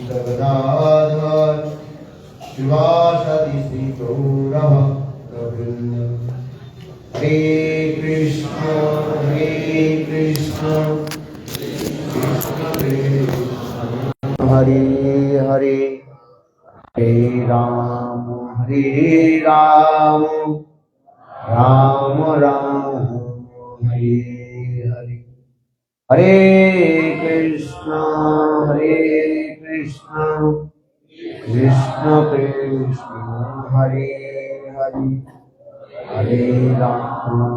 गदाधर शिवासदि श्रीगौरव गोविंद। हरे कृष्ण कृष्ण हरे हरे हरे राम राम राम हरे हरे। हरे कृष्ण कृष्ण कृष्ण हरे हरे। हरे राम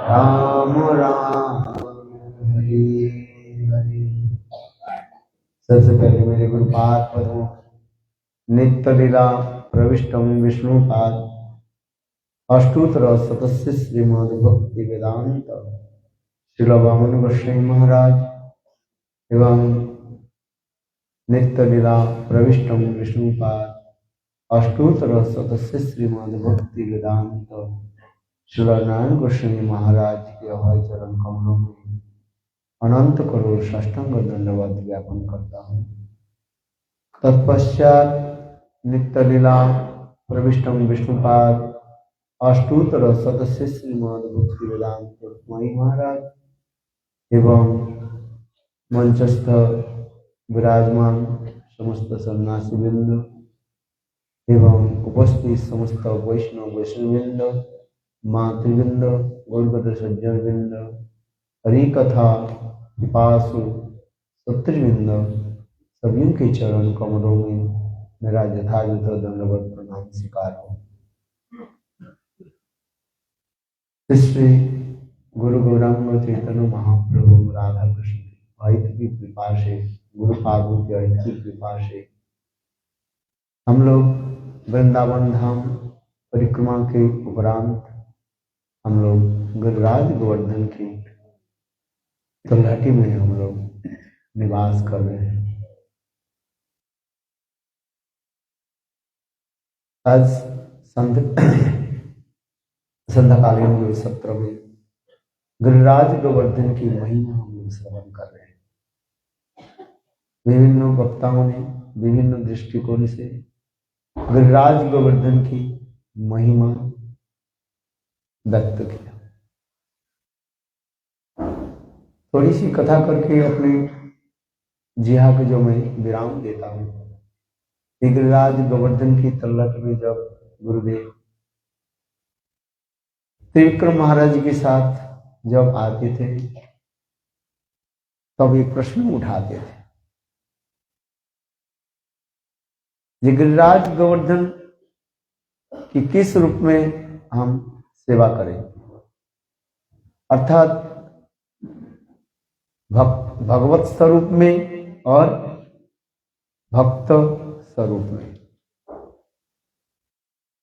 राम राम हरे हरे। सबसे पहले मेरे गुरुपाद पदों नित्य लीला प्रविष्टम विष्णुपाद अष्टोत्तर सतस्य श्रीमद् भक्ति वेदांत श्रील वामन गोस्वामी महाराज एवं नित्य लीला प्रविष्टम विष्णुपाद अष्टोत्तर सतस्य श्रीमद् भक्ति वेदांत श्रील नारायण गोस्वामी महाराज के अभय चरण कमलों में अनंत करोड़ साष्टांग दंडवत ज्ञापन करता हूँ। तत्पश्चात नित्य लीला प्रविष्टम विष्णुपाद अष्टोत्तर सतस्य श्रीमद् भक्ति वेदांत मणि महाराज एवं मंचस्थ विराजमान समस्त सन्यासी वृंद एवं उपस्थित समस्त वैष्णववृंद मातृवृंद गौरगत सज्जन वृंद हरि कथा पिपासु सत्यवृंद सभी के चरण कमलों में मेरा यथायथ दंडवत प्रणाम स्वीकार हो। श्री गुरु गौरांग चैतन्य महाप्रभु राधा कृष्ण अहित की कृपा से गुरुपादों के अहित की कृपा से हम लोग वृंदावन धाम परिक्रमा के उपरांत हम लोग गिरिराज गोवर्धन की तलहटी में हम लोग निवास कर रहे हैं। आज संध्याकालीन सत्र में गिरिराज गोवर्धन की महिमा हम लोग श्रवण कर रहे हैं। विभिन्न वक्ताओं ने विभिन्न दृष्टिकोण से गिरिराज गोवर्धन की महिमा व्यक्त किया। थोड़ी सी कथा करके अपने जिहा को जो मैं विराम देता हूँ। गिरिराज गोवर्धन की तलहट में जब गुरुदेव त्रिविक्रम महाराज के साथ जब आते थे तब एक प्रश्न उठाते थे, गिरिराज गोवर्धन की किस रूप में हम सेवा करें, अर्थात भगवत स्वरूप में और भक्त स्वरूप में।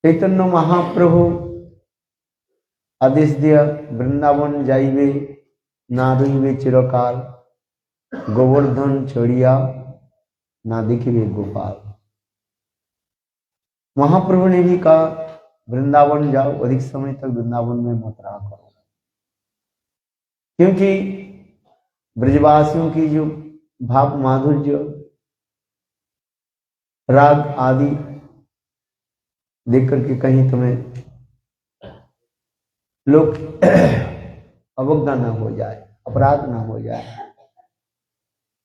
चैतन्य महाप्रभु आदेश दिया, वृंदावन जाइबे ना रहिबे चिरकाल, गोवर्धन चढ़िया ना देखिबे गोपाल। महाप्रभु ने भी कहा वृंदावन जाओ, अधिक समय तक वृंदावन में मत रहा करो, क्योंकि ब्रजवासियों की जो भाव माधुर्य राग आदि देख करके कहीं तुम्हें लोग अवज्ञा न हो जाए, अपराध न हो जाए,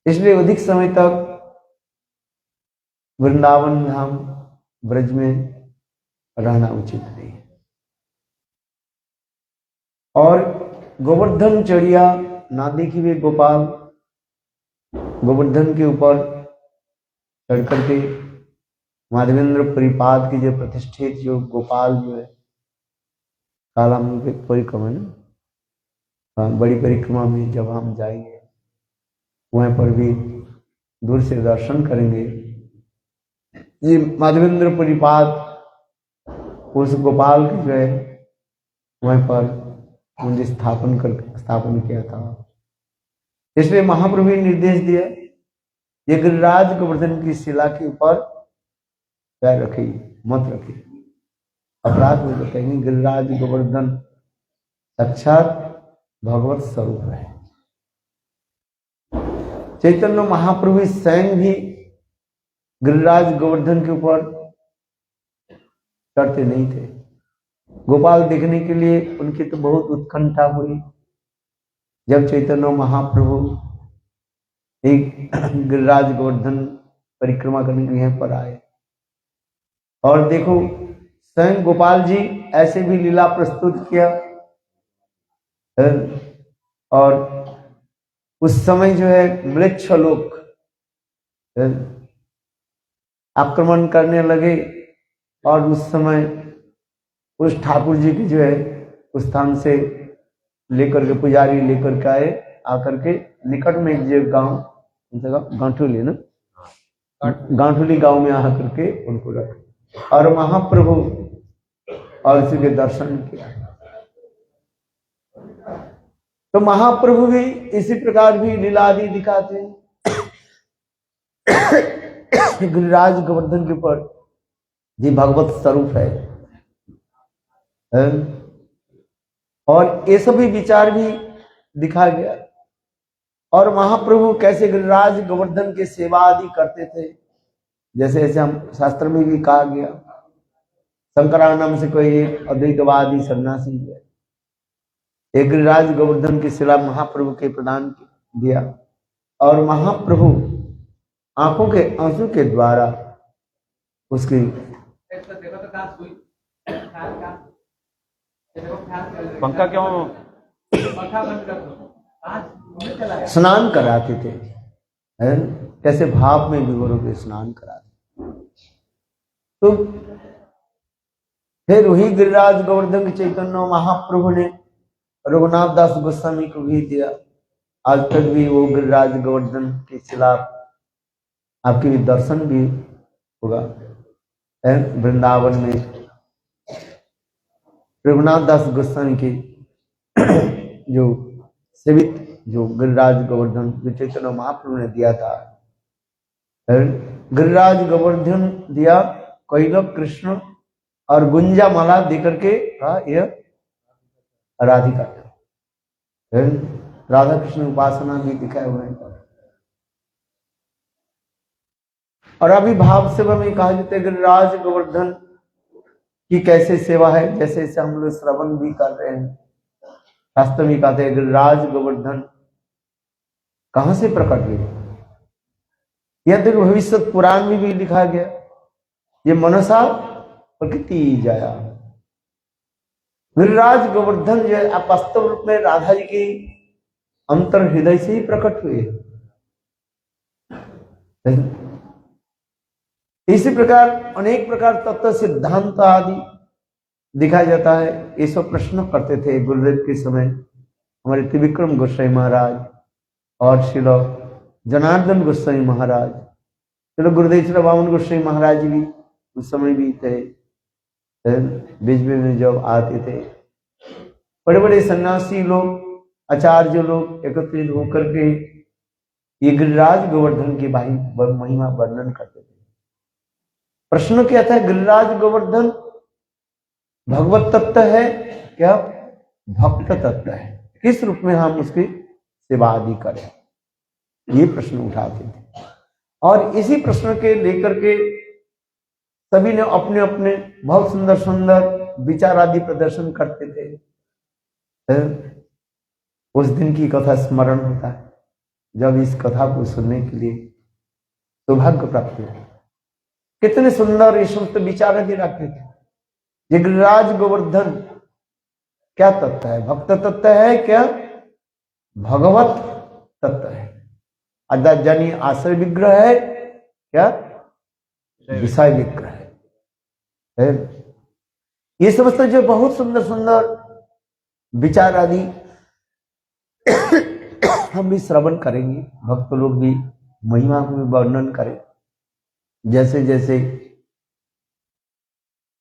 इसलिए अधिक समय तक वृंदावन धाम ब्रज में रहना उचित नहीं है। और गोवर्धन चढ़िया ना देखिए गोपाल, गोवर्धन के ऊपर चढ़ करके माधवेंद्र परिपाद की जो प्रतिष्ठित जो गोपाल जो है काला परिक्रमा ना, बड़ी परिक्रमा में जब हम जाएंगे वहां पर भी दूर से दर्शन करेंगे। ये माधवेंद्र परिपाद उस गोपाल की जो है वहां पर उन्हें स्थापन किया था। इसलिए महाप्रभु ने निर्देश दिया, ये गिरिराज गोवर्धन की शिला के ऊपर पैर रखिए, मत रखिए, अपराध में तो कहेंगे। गिरिराज गोवर्धन साक्षात भगवत स्वरूप है। चैतन्य महाप्रभु स्वयं भी गिरिराज गोवर्धन के ऊपर चढ़ते नहीं थे। गोपाल देखने के लिए उनकी तो बहुत उत्कंठा हुई जब चैतन्य महाप्रभु एक गिरिराज गोवर्धन परिक्रमा करने के लिए यहाँ पर आए। और देखो स्वयं गोपाल जी ऐसे भी लीला प्रस्तुत किया। और उस समय जो है म्लेच्छ लोग आक्रमण करने लगे और उस समय उस ठाकुर जी की जो है उस स्थान से लेकर के पुजारी लेकर के आए, आकर के निकट में एक जो गांव गांठुली ना, गांठुली गांव में आकर के उनको रखे और महाप्रभु और इसी के दर्शन किया। तो महाप्रभु भी इसी प्रकार भी लीला आदि दिखाते हैं। गिरिराज गोवर्धन के ऊपर जी भगवत स्वरूप है। और ये सभी विचार भी दिखाया गया। और महाप्रभु कैसे गिरिराज गोवर्धन की सेवा आदि करते थे, जैसे ऐसे हम शास्त्र में भी कहा गया। शंकरानंद से कोई एक अद्वैतवादी सन्यासी है, एक गिरिराज गोवर्धन की सेवा महाप्रभु के प्रदान दिया और महाप्रभु आंखों के आंसू के द्वारा उसकी पंखा क्यों स्नान कराते थे, कैसे भाव में विवरों के स्नान कराते। तो फिर वही गिरिराज गोवर्धन चैतन्य महाप्रभु ने रघुनाथ दास गोस्वामी को भी दिया। आज तक भी वो गिरिराज गोवर्धन के शिला आपके भी दर्शन भी होगा। वृंदावन में रघुनाथ दास गोस्वामी की जो सेवित जो गिरिराज गोवर्धन जो चैतन्य महाप्रभु ने दिया था, गिरिराज गोवर्धन दिया, कैलव कृष्ण और गुंजा माला देकर के यह राधिका, राधा कृष्ण उपासना भी दिखाए हुए हैं। और अभी भाव सेवा में कहा जाता है गिरिराज गोवर्धन की कैसे सेवा है, जैसे जैसे हम लोग श्रवण भी कर रहे हैं। शास्त्र में कहते हैं गिरिराज गोवर्धन कहां से प्रकट हुए, यह तो भविष्य पुराण में भी लिखा गया। ये मनसा प्रकृति जाया, गिरिराज गोवर्धन जो है वास्तव रूप में राधा जी की अंतर हृदय से ही प्रकट हुए। इसी प्रकार अनेक प्रकार तत्व सिद्धांत आदि दिखाया जाता है। ये सब प्रश्न करते थे गुरुदेव के समय हमारे त्रिविक्रम गोस्वामी महाराज और श्री जनार्दन गोस्वामी महाराज, चलो गुरुदेव श्री वामन गोस्वामी महाराज भी उस समय भी थे। बीच में जब आते थे बड़े बड़े सन्यासी लोग, आचार्य लोग एकत्रित होकर के ये गिरिराज गोवर्धन की महिमा वर्णन करते थे। प्रश्न क्या था, गिरिराज गोवर्धन भगवत तत्व है क्या भक्त तत्व है, किस रूप में हम उसकी सेवा आदि करें, ये प्रश्न उठाते थे। और इसी प्रश्न के लेकर के सभी ने अपने अपने बहुत सुंदर सुंदर विचार आदि प्रदर्शन करते थे। उस दिन की कथा स्मरण होता है जब इस कथा को सुनने के लिए सौभाग्य प्राप्त हुआ। कितने सुंदर ये समस्त विचार भी रखते थे। ये गिरिराज गोवर्धन क्या तत्व है, भक्त तत्व है क्या भगवत तत्व है, अदाजनी आश्रय विग्रह है क्या विषय विग्रह है। ये समस्त जो बहुत सुंदर सुंदर विचार आदि हम भी श्रवण करेंगे, भक्त लोग भी महिमा को भी वर्णन करें। जैसे जैसे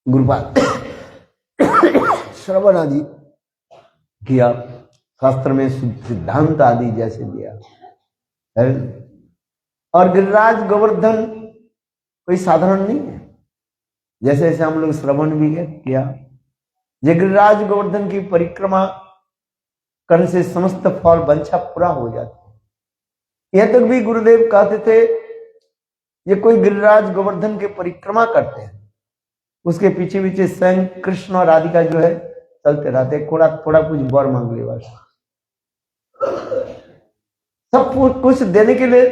गुरुपाद श्रवण आदि किया, शास्त्र में सिद्धांत आदि जैसे दिया है। और गिरिराज गोवर्धन कोई साधारण नहीं है। जैसे जैसे हम लोग श्रवण भी किया, ये गिरिराज गोवर्धन की परिक्रमा करने से समस्त फल वंशा पूरा हो जाती है। यह तक भी गुरुदेव कहते थे ये कोई गिरिराज गोवर्धन के परिक्रमा करते हैं, उसके पीछे पीछे स्वयं कृष्ण और राधिका जो है चलते रहते हैं, थोड़ा थोड़ा कुछ वर मांग ले बस, सब कुछ देने के लिए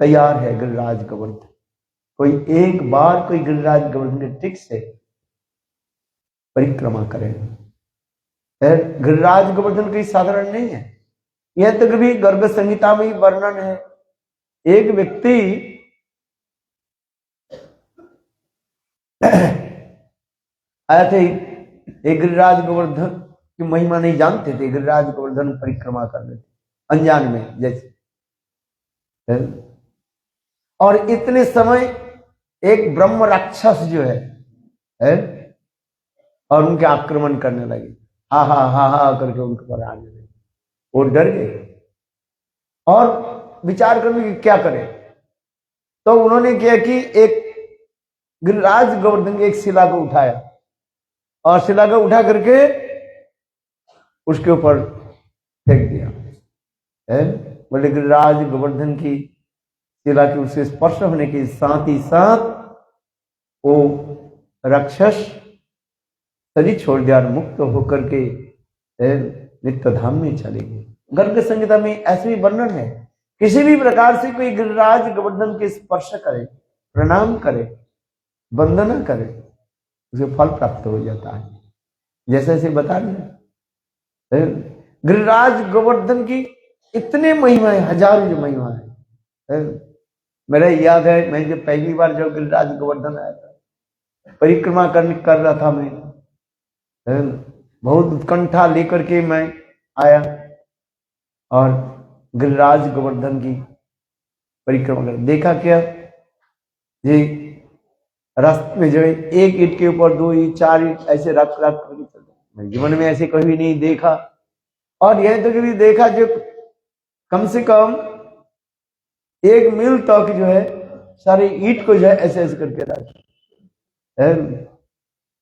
तैयार है गिरिराज गोवर्धन। कोई एक बार कोई गिरिराज गोवर्धन के टिक से परिक्रमा करे। गिरिराज गोवर्धन कोई साधारण नहीं है। यह तक भी गर्ग संहिता में वर्णन है। एक व्यक्ति आए थे, एक गिरिराज गोवर्धन की महिमा नहीं जानते थे, गिरिराज गोवर्धन परिक्रमा कर रहे थे अनजान में जैसे। और इतने समय एक ब्रह्म राक्षस जो है और उनके आक्रमण करने लगे, हा हा हा हा करके उनके पर आने लगे। वो डर गए और विचार करने की क्या करें, तो उन्होंने किया कि एक गिरिराज गोवर्धन की एक शिला को उठाया और शिला को उठा करके उसके ऊपर फेंक दिया। बोले गिरिराज गोवर्धन की शिला के उससे स्पर्श होने के साथ ही साथ वो राक्षस शरीर छोड़ दिया और मुक्त होकर के नित्य धाम में चले गए। गर्ग संहिता में ऐसे भी वर्णन है, किसी भी प्रकार से कोई गिरिराज गोवर्धन के स्पर्श करे, प्रणाम करे, वंदना करे, उसे फल प्राप्त हो जाता है। जैसे ऐसे बता रहे गिरिराज गोवर्धन की इतने महिमा है, हजारों जो महिमा है। मेरा याद है मैं जब पहली बार जब गिरिराज गोवर्धन आया था, परिक्रमा कर रहा था मैं, बहुत उत्कंठा लेकर के मैं आया और गिरिराज गोवर्धन की परिक्रमा कर देखा। क्या ये रास्ते में जो है एक ईंट के ऊपर 2 ईंट 4 ईंट ऐसे रख रख करके चल, मैं जीवन में ऐसे कभी नहीं देखा। और यह तो कभी देखा जो कम से कम 1 मील तक जो है सारी ईंट को जो है ऐसे ऐसे करके रख।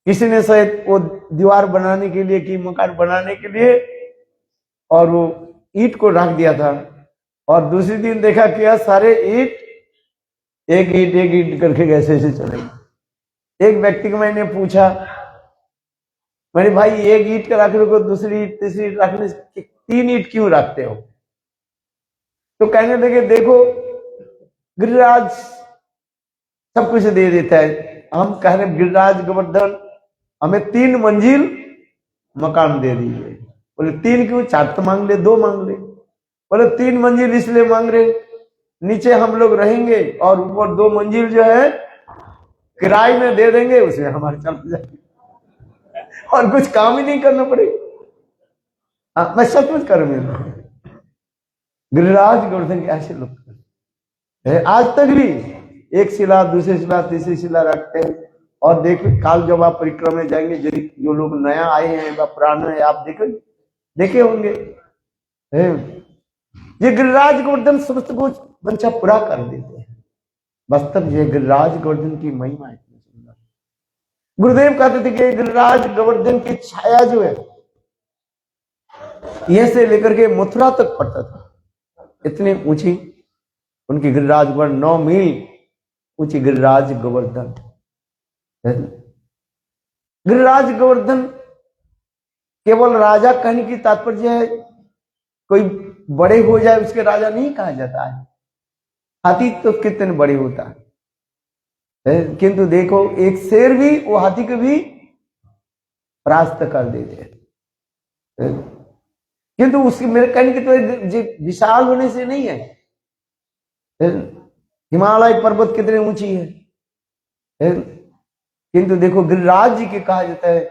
किसी ने शायद वो दीवार बनाने के लिए कि मकान बनाने के लिए और वो ईंट को रख दिया था, और दूसरे दिन देखा क्या सारे ईंट एक ईंट करके ऐसे ऐसे चले। एक व्यक्ति को मैंने पूछा, मैंने भाई एक ईंट का रख रहे हो, दूसरी ईंट तीसरी ईंट रखने 3 ईंट क्यों रखते हो? तो कहने लगे देखो गिरिराज सब कुछ दे देता है, हम कह रहे गिरिराज गोवर्धन हमें 3 मंजिल मकान दे दीजिए। बोले 3 क्यों, 4 तो मांग ले, 2 मांग ले। बोले 3 मंजिल इसलिए मांग रहे नीचे हम लोग रहेंगे और ऊपर 2 मंजिल जो है किराए में दे देंगे, उसमें हमारे चल जाए और कुछ काम ही नहीं करना पड़ेगा। मैं सचमुच करूंगा। गिरिराज गोवर्धन के ऐसे लोग आज तक भी एक शिला दूसरी शिला तीसरी शिला रखते हैं। और देखिए काल जब आप परिक्रमा में जाएंगे, जो लोग नया आए हैं या पुराने हैं, आप देखे होंगे ये गिरिराज गोवर्धन समस्त कुछ बंचा पूरा कर देते हैं। वास्तव ये गिरिराज गोवर्धन की महिमा इतनी सुंदर। गुरुदेव कहते थे कि गिरिराज गोवर्धन की छाया जो है यह से लेकर के मथुरा तक पड़ता था, इतनी ऊंची उनकी गिरिराज गोवर्धन, 9 मील ऊंची गिरिराज गोवर्धन। गिरिराज गोवर्धन केवल राजा कहने की तात्पर्य है, कोई बड़े हो जाए उसके राजा नहीं कहा जाता है। हाथी तो कितने बड़े होता है, किंतु देखो एक शेर भी वो हाथी को भी परास्त कर देते हैं। किंतु उसकी मेरे कहने की तो विशाल होने से नहीं है। हिमालय पर्वत कितने ऊंची है, किंतु देखो गिरिराज जी के कहा जाता है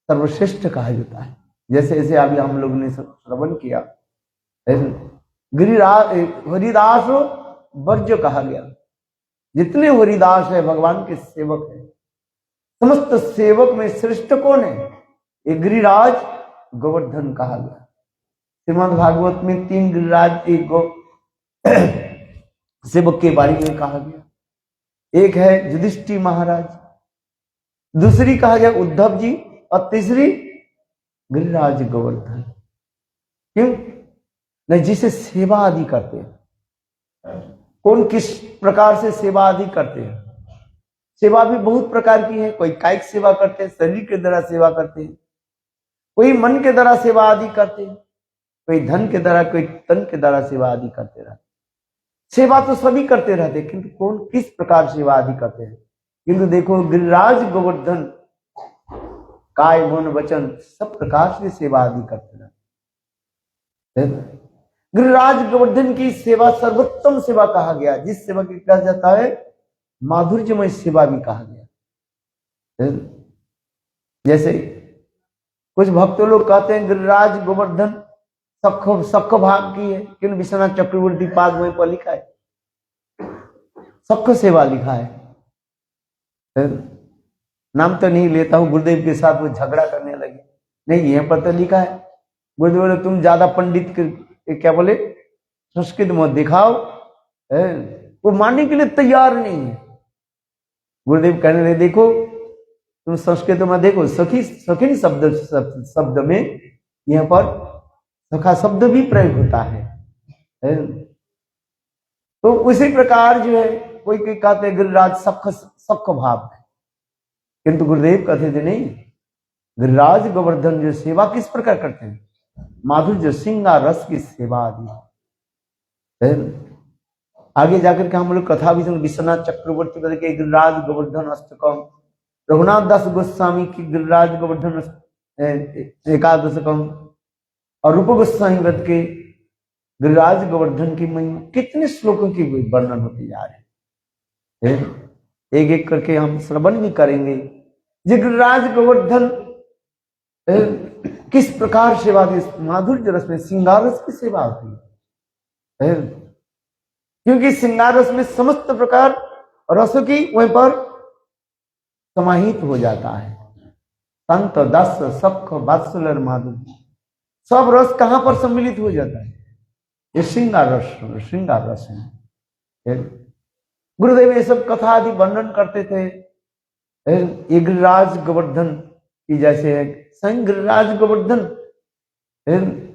सर्वश्रेष्ठ कहा जाता है। जैसे ऐसे अभी हम लोग ने श्रवण किया, गिरिराज हरिदास वर्ज्य कहा गया। जितने हरिदास है भगवान के सेवक है, समस्त सेवक में श्रेष्ठ कौन है? एक गिरिराज गोवर्धन कहा गया। श्रीमद् भागवत में 3 गिरिराज एक सेवक के बारे में कहा गया। एक है युधिष्ठिर महाराज, दूसरी कहा गया उद्धव जी, और तीसरी गिरिराज गोवर्धन। क्यों? नहीं, जिसे सेवा आदि करते हैं। कौन किस प्रकार से सेवा आदि करते हैं? सेवा भी बहुत प्रकार की है। कोई कायिक सेवा करते हैं, शरीर के द्वारा सेवा करते हैं, कोई मन के द्वारा सेवा आदि करते हैं, कोई धन के द्वारा, कोई तन के द्वारा सेवा आदि करते रहते। सेवा तो सभी करते रहते, किंतु कौन किस प्रकार सेवा आदि करते हैं? किंतु देखो, गिरिराज गोवर्धन काय मन वचन सब प्रकार से सेवा आदि करते रहते। गिरिराज गोवर्धन की सेवा सर्वोत्तम सेवा कहा गया, जिस सेवा की कहा जाता है माधुर्यमय सेवा भी कहा गया। जैसे कुछ भक्त लोग कहते हैं गिरिराज गोवर्धन सख भाग की है, किंतु विश्वनाथ चक्रवर्ती पाद में पर लिखा है सख सेवा लिखा है। नाम तो नहीं लेता हूं, गुरुदेव के साथ वो झगड़ा करने लगे, नहीं यहाँ पर तो लिखा है। गुरुदेव बोले तुम ज्यादा पंडित क्या बोले संस्कृत में दिखाओ, वो मानने के लिए तैयार नहीं है। गुरुदेव कहने लगे देखो तुम संस्कृत में देखो, सखी सखिन शब्द में यहाँ पर सखा शब्द भी प्रयोग होता है। तो उसी प्रकार जो है कोई कहते हैं गिरिराज सख भाव है, किंतु गुरुदेव कहते थे नहीं, गिरिराज गोवर्धन जो सेवा किस प्रकार करते हैं, माधुर्य श्रृंगार रस की सेवा आदि। आगे जाकर के हम लोग कथा भी सुन, विश्वनाथ चक्रवर्ती के गिरिराज गोवर्धन अष्टकम, रघुनाथ दास गोस्वामी की गिरिराज गोवर्धन एकादशकम, और रूप गोस्वामी व्रत के गिरिराज गोवर्धन की महिमा, कितने श्लोकों की वर्णन होते जा रहे हैं। एक एक करके हम श्रवण भी करेंगे। ये गिरिराज गोवर्धन किस प्रकार सेवा दी, माधुर्य रस में श्रृंगार रस की सेवा होती है, क्योंकि श्रृंगार रस में समस्त प्रकार रसों की वहीं पर समाहित हो जाता है। संत दस सख वात्सल्य माधुर्य सब रस कहां पर सम्मिलित हो जाता है, ये श्रृंगार रस है। गुरुदेव ये सब कथा आदि वर्णन करते थे। ये गिरिराज गोवर्धन की जैसे है, स्वयं गिरिराज गोवर्धन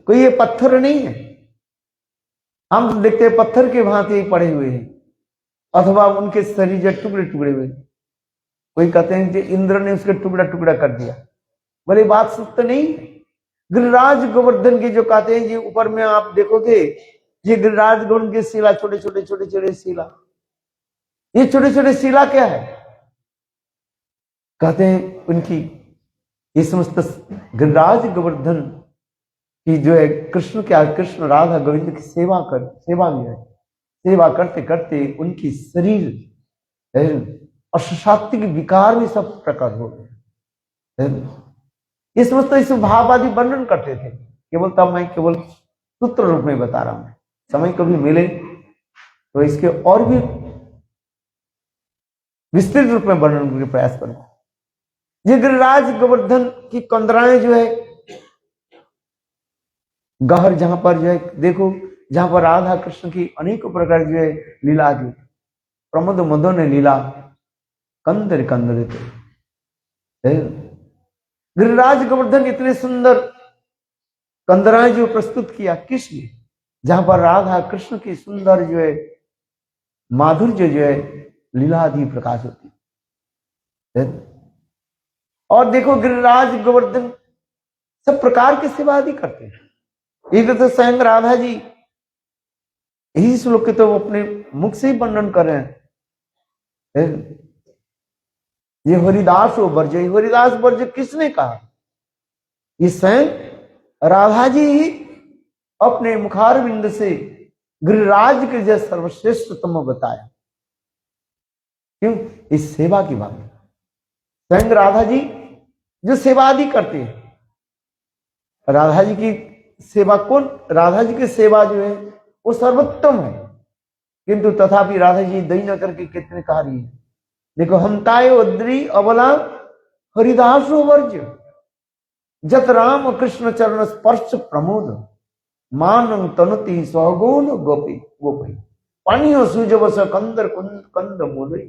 कोई ये पत्थर नहीं है, हम देखते हैं पत्थर के भांति पड़े हुए हैं, अथवा उनके शरीर के टुकड़े टुकड़े हुए। कोई कहते हैं कि इंद्र ने उसके टुकड़ा टुकड़ा कर दिया, बोले बात सत्य नहीं है। गिरिराज गोवर्धन की जो कहते हैं, ये ऊपर में आप देखोगे ये गिरिराज गोवर्धन के शिला, छोटे छोटे शिला, ये छोटे छोटे शिला क्या है, कहते हैं उनकी ये समस्त गिरिराज गोवर्धन की जो है कृष्ण राधा गोविंद की सेवा भी है। सेवा करते करते उनकी शरीर और सात्विक विकार भी सब प्रकट हो गए। ये समस्त इस भाववादी वर्णन करते थे। केवल तब मैं केवल सूत्र रूप में बता रहा हूं, समय कभी मिले तो इसके और भी विस्तृत रूप में वर्णन करने का प्रयास करूंगा। ये गिरिराज गोवर्धन की कंदराएं जो है गहर, जहां पर जो है देखो, जहां पर राधा कृष्ण की अनेक प्रकार जो है लीला की, प्रमोद मदो ने लीला कंदर गिरिराज गोवर्धन इतने सुंदर कंदराएं जो प्रस्तुत किया किस लिए, जहां पर राधा कृष्ण की सुंदर जो है माधुर्य जो है लीला आदि प्रकाश होती है। और देखो गिरिराज गोवर्धन सब प्रकार की सेवा आदि करते हैं। इधर तो स्वयं राधा जी यही श्लोक के तो अपने मुख से ही वर्णन कर रहे हैं। ये हरिदास वर्ज, हरिदास वर्ज किसने कहा, ये स्वयं राधा जी ही अपने मुखारविंद से गिरिराज के जैसे सर्वश्रेष्ठतम बताया। क्यों, इस सेवा की बात, स्वयं राधा जी जो सेवा आदि करते हैं, राधा जी की सेवा कौन, राधा जी की सेवा जो है वो सर्वोत्तम है, किंतु तथापि राधा जी दई न करके कितने कार्य है। देखो, हमताय उद्री अबला हरिदास वर्ज, जत राम कृष्ण चरण स्पर्श प्रमोद, मानम तनुति स्वगुण गोपी गोपी, पानियो सुजवस कंदर कंद मोदई।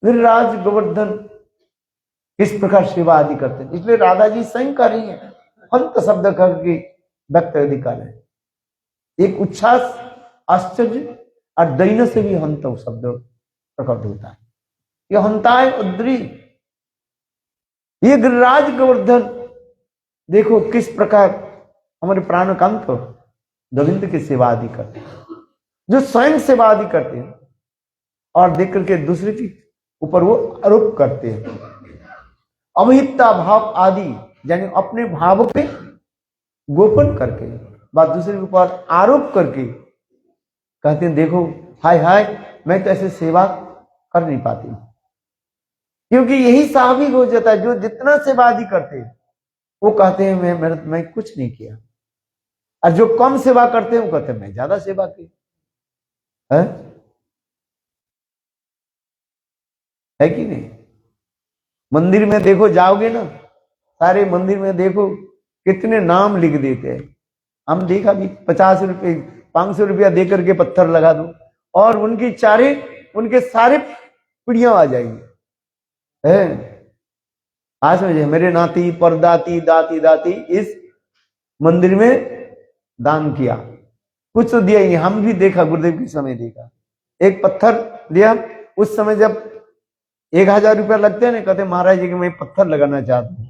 गिरिराज गोवर्धन किस प्रकार सेवा आदि करते हैं, इसलिए राधा जी स्वयं कर रही है, अंत शब्द करके व्यक्त अधिकार है। एक उच्छ्वास, आश्चर्य और दैन से भी हंत शब्द प्रकट होता है। ये हंताय उद्री, ये गिरिराज गोवर्धन देखो किस प्रकार हमारे प्राणकांत गोविंद की सेवा आदि करते हैं, जो स्वयं सेवा आदि करते हैं और देख करके दूसरे के ऊपर वो आरोप करते हैं। अवहिता भाव आदि यानी अपने भाव पे गोपन करके बात दूसरे के ऊपर आरोप करके कहते हैं देखो हाय हाय मैं तो ऐसे सेवा कर नहीं पाती, क्योंकि यही स्वाभाविक हो जाता है। जो जितना सेवा आदि करते हैं वो कहते हैं मैं कुछ नहीं किया, और जो कम सेवा करते हैं वो कहते हैं मैं ज्यादा सेवा की है कि नहीं। मंदिर में देखो जाओगे ना, सारे मंदिर में देखो कितने नाम लिख देते हैं। हम देखा भी 50 रुपए 500 रुपया दे करके पत्थर लगा दो और उनके सारे पीढ़ियां आ जाएंगे। आज समझे, मेरे नाती परदाती दाती दाती इस मंदिर में दान किया, कुछ तो दिया ही नहीं। हम भी देखा, गुरुदेव के समय देखा, एक पत्थर दिया। उस समय जब 1000 रुपया लगते हैं ना, कहते महाराज जी कि मैं पत्थर लगाना चाहता हूँ,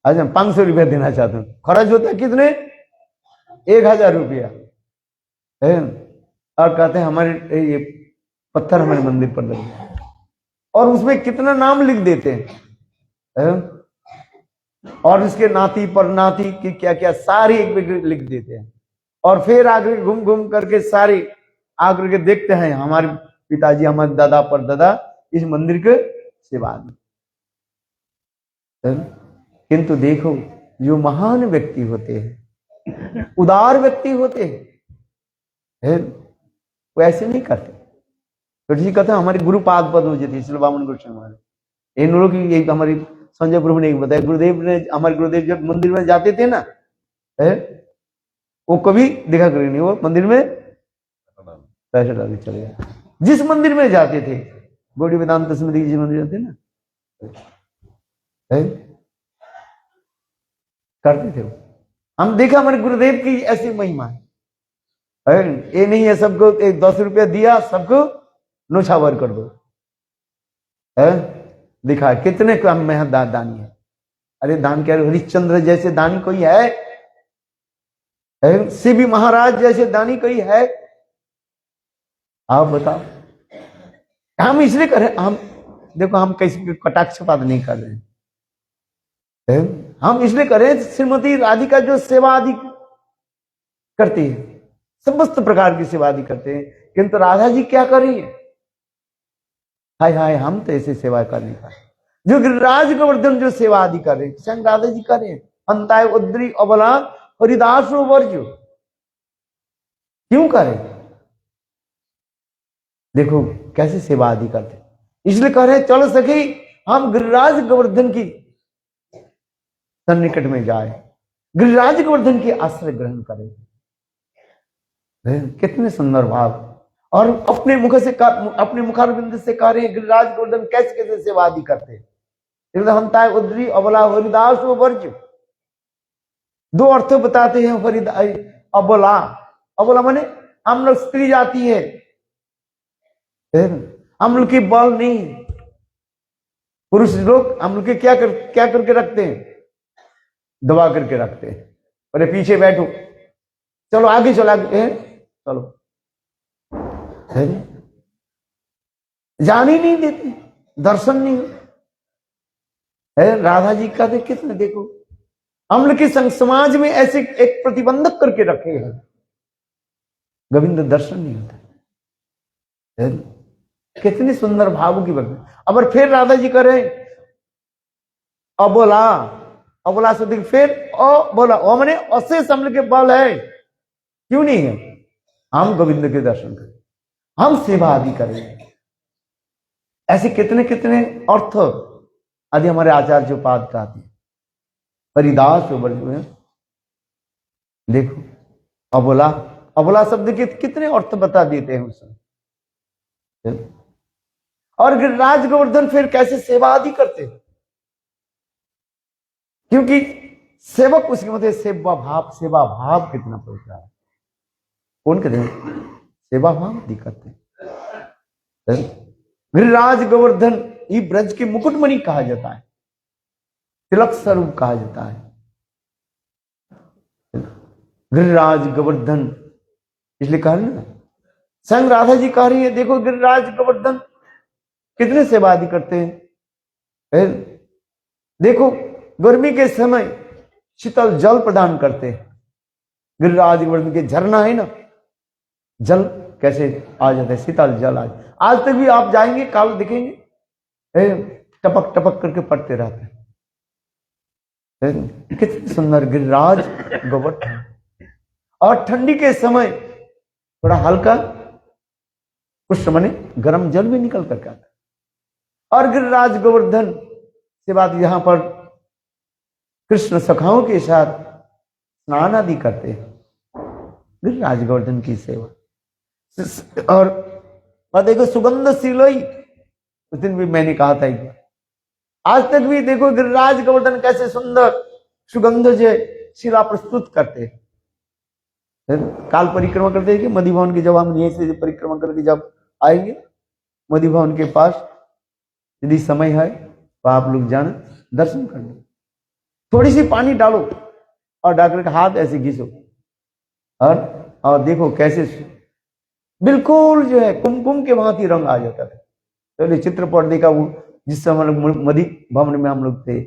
अच्छा 500 रुपया देना चाहता हूँ। खर्च होता है कितने? 1000 रुपया। और कहते हैं हमारे ये पत्थर हमारे मंदिर पर लग गया, और उसमें कितना नाम लिख देते हैं, और इसके नाती पर नाती की क्या क्या सारी एक लिख देते हैं। और फिर आगे घूम घूम करके सारे आकर के देखते हैं हमारे पिताजी हमारे दादा पर दादा इस मंदिर के सेवा में। किंतु देखो जो महान व्यक्ति होते हैं, उदार व्यक्ति होते हैं, वो ऐसे नहीं करते। तो जी कहते हैं हमारे गुरुपाद पद हो जाती है बामन गोस्वामी महाराज। इन लोगों की एक हमारी संजय प्रभु ने बताया, हमारे गुरुदेव जब मंदिर में जाते थे ना, वो कभी देखा करें नहीं, वो मंदिर में पैसे डाल के चले गए। जिस मंदिर में जाते थे, गौड़ी वेदांत समिति जिस मंदिर जाते ना, करते थे वो। हम देखा हमारे गुरुदेव की ऐसी महिमा है। ये नहीं है सबको 10 रुपया दिया सबको नौछावर कर दो, दिखा कितने कम में दानी है। अरे दान क्या, हरिश्चंद्र जैसे दानी कोई है? शिव महाराज जैसे दानी कोई है? आप बताओ। हम इसलिए करें, हम देखो हम कैसे कटाक्षपात नहीं कर रहे हैं, हम इसलिए करें श्रीमती राधिका जो सेवा आदि करती है, समस्त प्रकार की सेवा आदि करते हैं, किंतु राधा जी क्या कर रही है? हाय हाय हम तो ऐसे सेवा कर नहीं पाए। जो गिरिराज गोवर्धन जो सेवा आदि कर रहे हैं, स्वयं राधा जी कर रहे हैं। अंताय उद्री अबला हरिदास वर्जो, क्यों करे? देखो कैसे सेवा आदि करते, इसलिए कह रहे चलो सखी हम गिरिराज गोवर्धन की सन्निकट में जाए, गिरिराज गोवर्धन की आश्रय ग्रहण करें। कितने सुंदर भाव। और अपने मुख से अपने मुखारविंद से कह रहे हैं गिरिराज गोवर्धन कैसे कैसे सेवा आदि करते हैं। हंताय उद्री अबला हरिदास वर्ज, दो अर्थ बताते हैं हरिदास। अबला, अबला माने हम लोग स्त्री जाती है, हम लोग की बल नहीं। पुरुष लोग हम लोग के क्या करके रखते हैं? दबा करके रखते हैं। अरे पीछे बैठो, चलो आगे चलो आगे, चलो जान ही नहीं देते, दर्शन नहीं है। राधा जी का कितने देखो हम लोग के समाज में ऐसे एक प्रतिबंधक करके रखे हैं, गोविंद दर्शन नहीं होता। कितनी सुंदर भावों की भक्ति। अब फिर राधा जी करे अबोला, अबोला से फिर ओ बोला, ओ मैंने अशेष हम लोग के बल है, क्यों नहीं है? हम गोविंद के दर्शन करें, हम सेवा आदि करें। ऐसे कितने कितने अर्थ आदि हमारे आचार्य उपाद कहते हैं। हरिदास में देखो अबोला, अबोला शब्द के कितने अर्थ बता देते हैं उसमें। और गिरिराज गोवर्धन फिर कैसे सेवा आदि करते हैं, क्योंकि सेवक उसके मध्य सेवा भाव कितना पड़ता है। कौन कहते हैं सेवा भाव आदि करते हैं। गिरिराज गोवर्धन ये ब्रज के मुकुटमणि कहा जाता है, तिलक स्वरूप कहा जाता है। गिरिराज गोवर्धन इसलिए कहा ना, संग राधा जी कह रही है देखो गिरिराज गोवर्धन कितने सेवा आदि करते हैं। देखो गर्मी के समय शीतल जल प्रदान करते हैं। गिरिराज गोवर्धन के झरना है ना, जल कैसे आ जाता है, शीतल जल आज तक भी आप जाएंगे काल दिखेंगे टपक टपक करके पड़ते रहते हैं। कितने सुंदर गिरिराज गोवर्धन। और ठंडी के समय थोड़ा हल्का कुछ समय गर्म जल भी निकल करके आता। और गिरिराज गोवर्धन से बात यहां पर कृष्ण सखाओं के साथ स्नान आदि करते हैं। गिरिराज गोवर्धन की सेवा और देखो सुगंध सिलोई, उस दिन भी मैंने कहा था एक बार, आज तक भी देखो गिरिराज गोवर्धन कैसे सुंदर सुगंध जो शिला प्रस्तुत करते हैं। काल परिक्रमा करते हैं कि मधु भवन की, जब हम यहीं से परिक्रमा करके जब आएंगे मधु भवन के पास, यदि समय है तो आप लोग जाना दर्शन करना, थोड़ी सी पानी डालो और डाकर के हाथ ऐसे घिसो और देखो कैसे बिल्कुल जो है कुमकुम के भांति रंग आ जाता था। तो चित्रपट देखा वो, जिस समय हम लोग मधु भवन में हम लोग थे,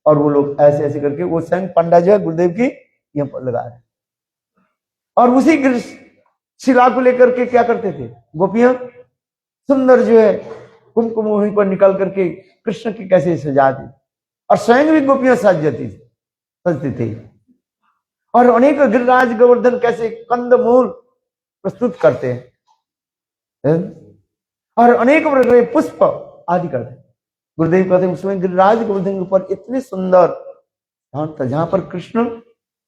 और वो लोग ऐसे ऐसे करके वो स्वयं पंडा जो है गुरुदेव की यहाँ पर लगा रहे, और उसी शिला को लेकर के क्या करते थे गोपियां सुंदर जो है कुमकुम वहीं पर निकल करके कृष्ण की कैसे सजा दी, और स्वयं भी गोपियां सजती थी। और अनेक गिरिराज गोवर्धन कैसे कंदमूल प्रस्तुत करते हैं और अनेक प्रकार पुष्प आदि करते हैं। गुरुदेव कहते हैं उसमें गिरिराज गोवर्धन के ऊपर इतने सुंदर स्थान था जहां पर कृष्ण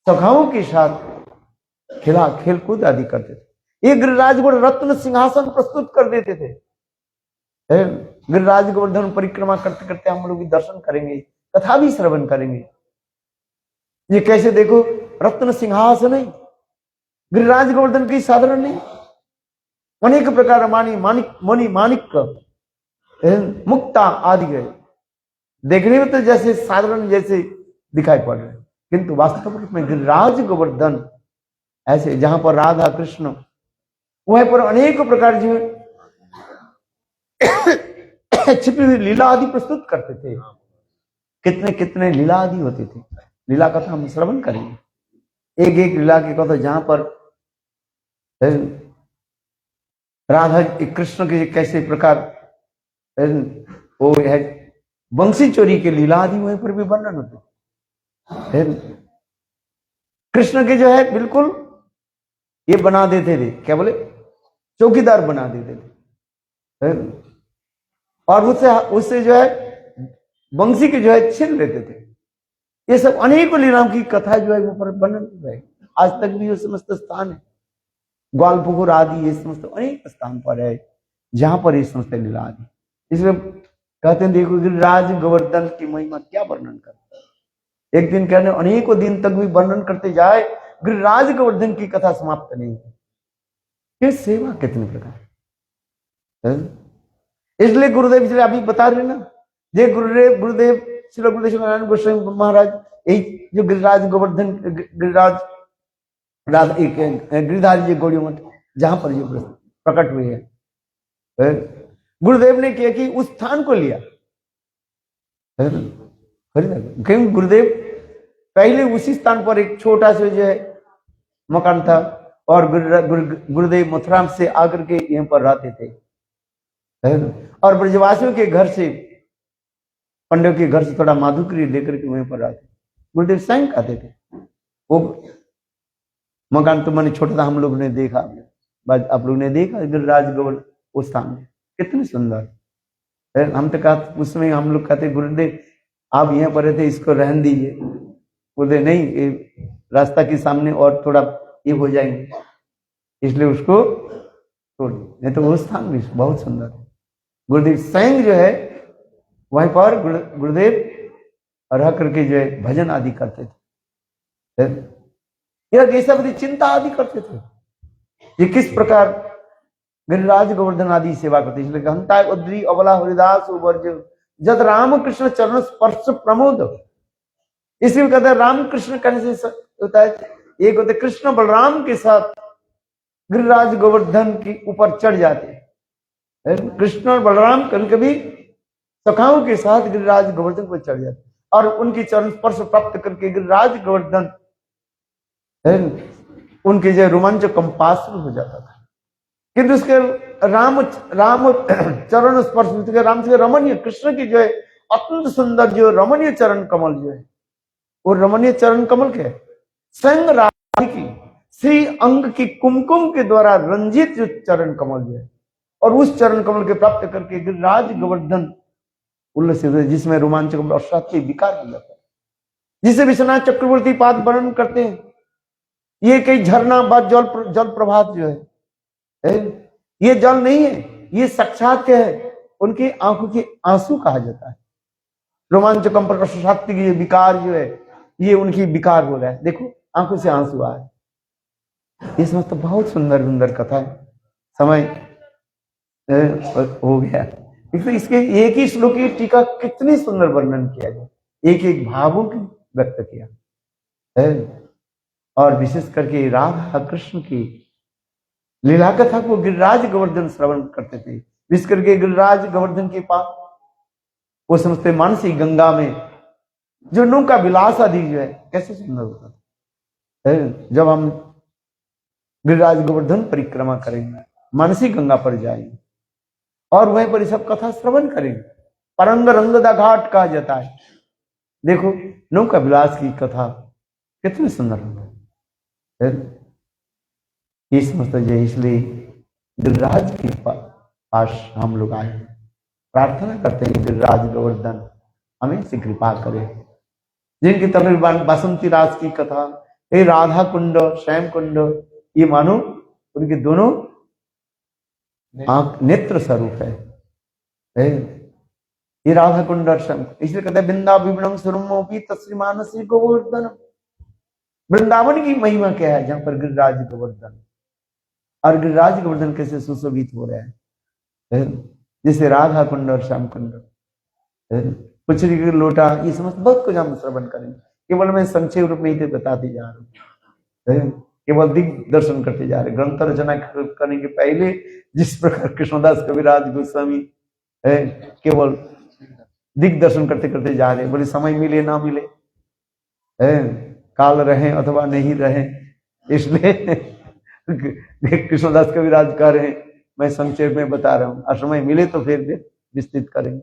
सखाओं के साथ खेल कूद आदि करते थे। ये गिरिराज गोवर्धन रत्न सिंहासन प्रस्तुत कर देते थे। गिरिराज गोवर्धन परिक्रमा करते करते हम लोग भी दर्शन करेंगे, कथा भी श्रवण करेंगे। ये कैसे देखो रत्न सिंहासन है, गिरिराज गोवर्धन की साधारण नहीं, अनेक प्रकार मणि माणिक मुक्ता आदि है, देखने में तो जैसे साधारण जैसे दिखाई पड़ रहे, किंतु वास्तव रूप में गिरिराज गोवर्धन ऐसे जहां पर राधा कृष्ण वहीं पर अनेक प्रकार जो छिपी हुई लीला आदि प्रस्तुत करते थे। कितने कितने लीला आदि होती थी, लीला कथा हम श्रवण करेंगे। एक एक लीला की कथा जहां पर राधा कृष्ण के कैसे प्रकार वो है बंसी चोरी के लीला आदि वहीं पर भी वर्णन होते। कृष्ण के जो है बिल्कुल ये बना देते थे, क्या बोले, चौकीदार बना देते थे, और उससे जो है बंसी के जो है छीन लेते थे। ये सब अनेकों लीलाओं की कथा जो है वो पर वर्णन है। आज तक भी ये समस्त स्थान है, ग्वालपुकुर आदि ये समस्त अनेक स्थान पर है जहां पर ये समस्त लीला आदि। इसलिए कहते हैं देखो गिरिराज गोवर्धन की महिमा क्या वर्णन करते हैं। एक दिन कहने अनेकों दिन तक भी वर्णन करते जाए गिरिराज गोवर्धन की कथा समाप्त नहीं है। ये सेवा कितने प्रकार। इसलिए गुरुदेव इसलिए अभी बता रहे ना, ये गुरुदेव श्री गुरुदेव नारायण गोस्वामी महाराज यही जो गिरिराज गोवर्धन गिरिधारी जी गौड़ी मठ जहां पर ये प्रकट हुए हैं, गुरुदेव ने किया कि उस स्थान को लिया। क्योंकि गुरुदेव पहले उसी स्थान पर एक छोटा सा जो है मकान था, और गुरुदेव मथुरा से आकर के यहाँ पर रहते थे, और ब्रजवासियों के घर से, पंडित के घर से थोड़ा माधुकरी लेकर के वहीं पर रहते। गुरुदेव स्वयं कहते थे वो मकान तो मैंने छोटा था, हम लोग ने देखा, आप लोग ने देखा गिरिराज गोवर्धन उस स्थान में कितने सुंदर। हम तो कहते उसमें हम लोग कहते गुरुदेव आप यहाँ पर रहते इसको रहन दीजिए, बोलते नहीं ये रास्ता के सामने और थोड़ा ये हो जाएंगे, इसलिए उसको छोड़, नहीं तो वो स्थान भी बहुत सुंदर है। गुरुदेव स्वयं जो है वहीं पर गुरुदेव रह करके जो है भजन आदि करते थे। ये सब चिंता आदि करते थे, ये किस प्रकार गिरिराज गोवर्धन आदि सेवा करते, इसलिए घंटा उद्री अबला हरिदास वर्ज जद राम कृष्ण चरण स्पर्श प्रमोद। इसलिए कहते हैं राम कृष्ण कहने से होता है, एक होते कृष्ण बलराम के साथ गिरिराज गोवर्धन के ऊपर चढ़ जाते हैं, कृष्ण और बलराम कभी कभी सखाओं के साथ गिरिराज गोवर्धन पर चढ़ जाते और उनकी चरण स्पर्श प्राप्त करके गिरिराज गोवर्धन उनके जो रोमांच कंपास हो जाता था। किंतु उसके राम चरण स्पर्श, राम से रमणीय कृष्ण की जो है अत्यंत सुंदर जो रमणीय चरण कमल जो है, वो रमणीय चरण कमल के संग राधे की श्री अंग की कुमकुम के द्वारा रंजित जो चरण कमल जो है, और उस चरण कमल के प्राप्त करके गिरिराज गोवर्धन उल्लसित, जिसमें रोमांच अवसाद विकार हो जाता है, जिसे विश्वनाथ चक्रवर्ती पाद वर्णन करते हैं। ये कई झरना बाद जल प्रभात जो है, ये जल नहीं है, ये साक्षात क्या है, उनकी आंखों के आंसू कहा जाता है। रोमांच कंपन शक्ति की विकार जो है, ये उनकी विकार हो रहा है, देखो आंखों से आंसू आ रहे। ये समझ तो बहुत सुंदर सुंदर कथा है, समय हो गया। इसके एक ही श्लोक की टीका कितनी सुंदर वर्णन किया गया, एक एक भावों की व्यक्त किया है। और विशेष करके राधा कृष्ण की लीला कथा को गिरिराज गोवर्धन श्रवण करते थे। विशेष करके गिरिराज गोवर्धन के पास वो समझते मानसी गंगा में जो नौका विलास आदि जो है कैसे सुंदर होता था। जब हम गिरिराज गोवर्धन परिक्रमा करेंगे, मानसी गंगा पर जाएंगे और वहीं पर सब कथा श्रवण करेंगे, परंग रंगदा घाट कहा जाता है। देखो नौका विलास की कथा कितनी सुंदर होगी। ये समझते जो, इसलिए गिरिराज के पास हम लोग आए, प्रार्थना करते हैं गिरिराज गोवर्धन हमें से कृपा करे। जिनकी तरफ बसंती राज की कथा, ये राधा कुंड श्याम कुंड, ये मानो उनके दोनों आंख नेत्र स्वरूप है। ये राधा कुंड और श्याम, इसलिए कहते हैं वृंदा विवरणम सुरमोपी तस्री मानसी गोवर्धन। वृंदावन की महिमा क्या है, जहां पर गिरिराज गोवर्धन, और गिरिराज गोवर्धन कैसे सुशोभित हो रहे हैं, जैसे राधा कुंड और श्याम कुंड, कुछ लोटा, ये समस्त बहुत कुछ हम श्रवण करेंगे। केवल मैं संक्षेप रूप में ही बताते जा रहा हूँ, केवल दिग दर्शन करते जा रहे। ग्रंथ रचना करने के पहले जिस प्रकार कृष्णदास कविराज गोस्वामी केवल दिग दर्शन करते करते जा रहे, बोले समय मिले ना मिले, काल रहे अथवा नहीं रहे, इसलिए कृष्णदास कविराज कह रहे हैं, मैं संक्षेप में बता रहा हूँ, और समय मिले तो फिर विस्तृत करेंगे।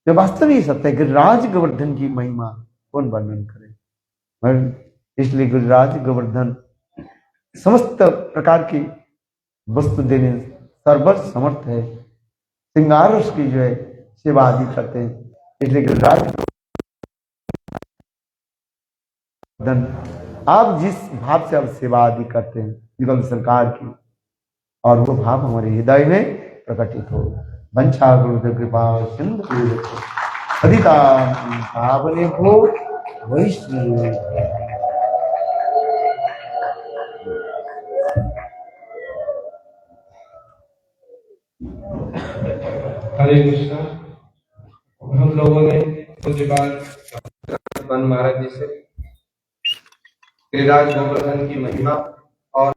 तो वास्तव ही सत्य है, गिरिराज गोवर्धन की महिमा कौन वर्णन करे। इसलिए गिरिराज गोवर्धन समस्त प्रकार की वस्तु देने सर्वत्र समर्थ है, श्रृंगार रस की जो है सेवा आदि करते हैं। इसलिए गिरिराज गोवर्धन आप जिस भाव से आप सेवा आदि करते हैं युगल सरकार की, और वो भाव हमारे हृदय में प्रकटित हो। वंशा गुरुदेव कृपा सिंधु पावने हो वैष्णव। हरे कृष्णा। हम लोगों ने कुछ बार महाराज जी से गिरिराज गोवर्धन की महिमा